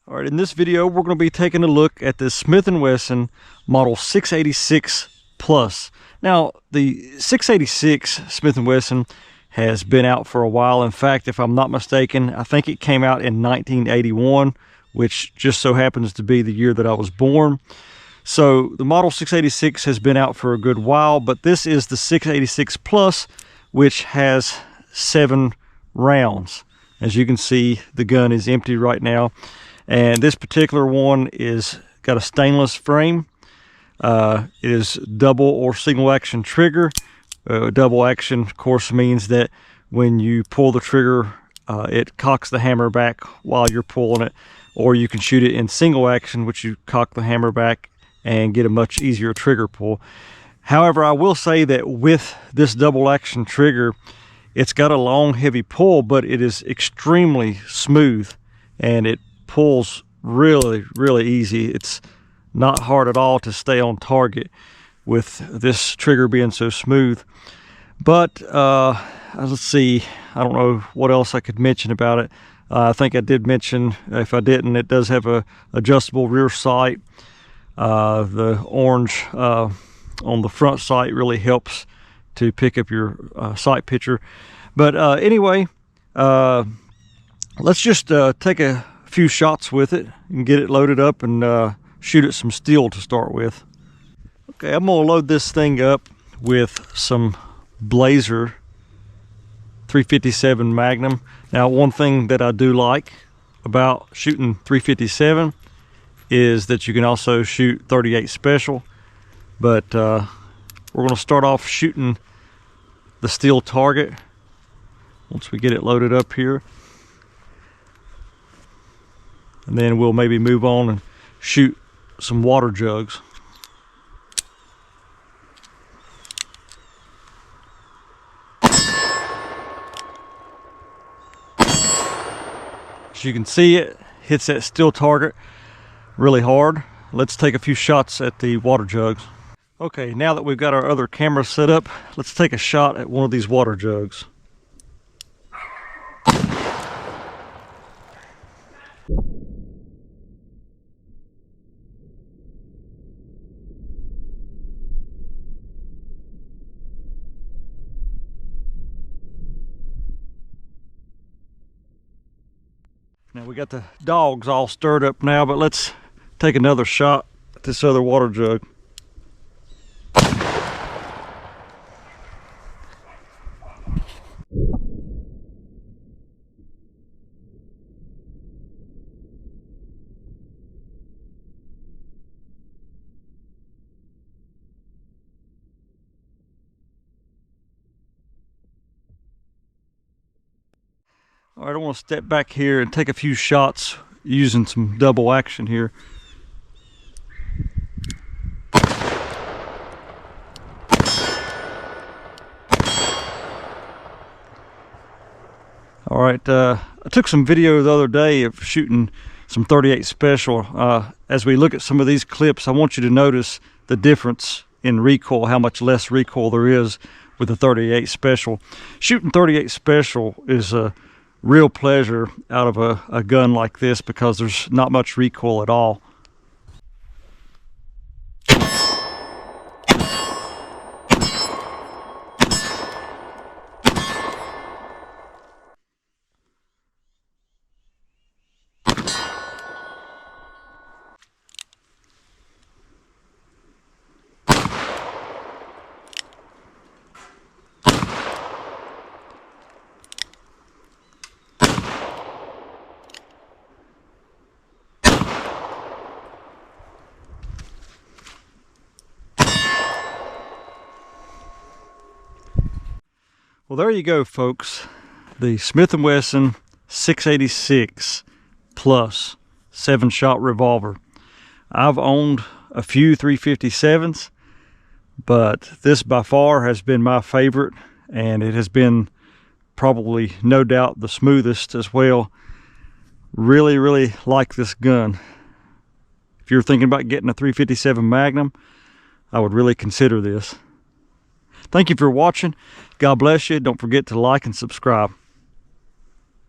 All right, in this video, we're going to be taking a look at the Smith & Wesson Model 686 Plus. Now, the 686 Smith & Wesson has been out for a while. In fact, if I'm not mistaken, I think it came out in 1981, which just so happens to be the year that I was born. So the Model 686 has been out for a good while, but this is the 686 Plus, which has 7 rounds. As you can see, the gun is empty right now. And this particular one is got a stainless frame. It is double or single action trigger. Double action, of course, means that when you pull the trigger, it cocks the hammer back while you're pulling it. Or you can shoot it in single action, which you cock the hammer back and get a much easier trigger pull. However, I will say that with this double action trigger, it's got a long, heavy pull, but it is extremely smooth and it pulls really easy. It's not hard at all to stay on target with this trigger being so smooth. But let's see, I don't know what else I could mention about it. I think I did mention, if I didn't, it does have a adjustable rear sight. The orange on the front sight really helps to pick up your sight picture. But anyway, let's just take a few shots with it and get it loaded up and shoot at some steel to start with. Okay, I'm gonna load this thing up with some Blazer 357 Magnum. Now, one thing that I do like about shooting 357 is that you can also shoot 38 Special, but we're gonna start off shooting the steel target once we get it loaded up here. And then we'll maybe move on and shoot some water jugs. As you can see, it hits that steel target really hard. Let's take a few shots at the water jugs. Okay, now that we've got our other camera set up, let's take a shot at one of these water jugs. Now we got the dogs all stirred up now, but let's take another shot at this other water jug. All right, I want to step back here and take a few shots using some double action here. All right, I took some video the other day of shooting some 38 Special. As we look at some of these clips, I want you to notice the difference in recoil, how much less recoil there is with the 38 Special. Shooting 38 Special is a real pleasure out of a gun like this because there's not much recoil at all. Well, there you go, folks. The Smith & Wesson 686 Plus 7-shot revolver. I've owned a few 357s, but this by far has been my favorite, and it has been probably, no doubt, the smoothest as well. Really like this gun. If you're thinking about getting a 357 Magnum, I would really consider this. Thank you for watching. God bless you. Don't forget to like and subscribe.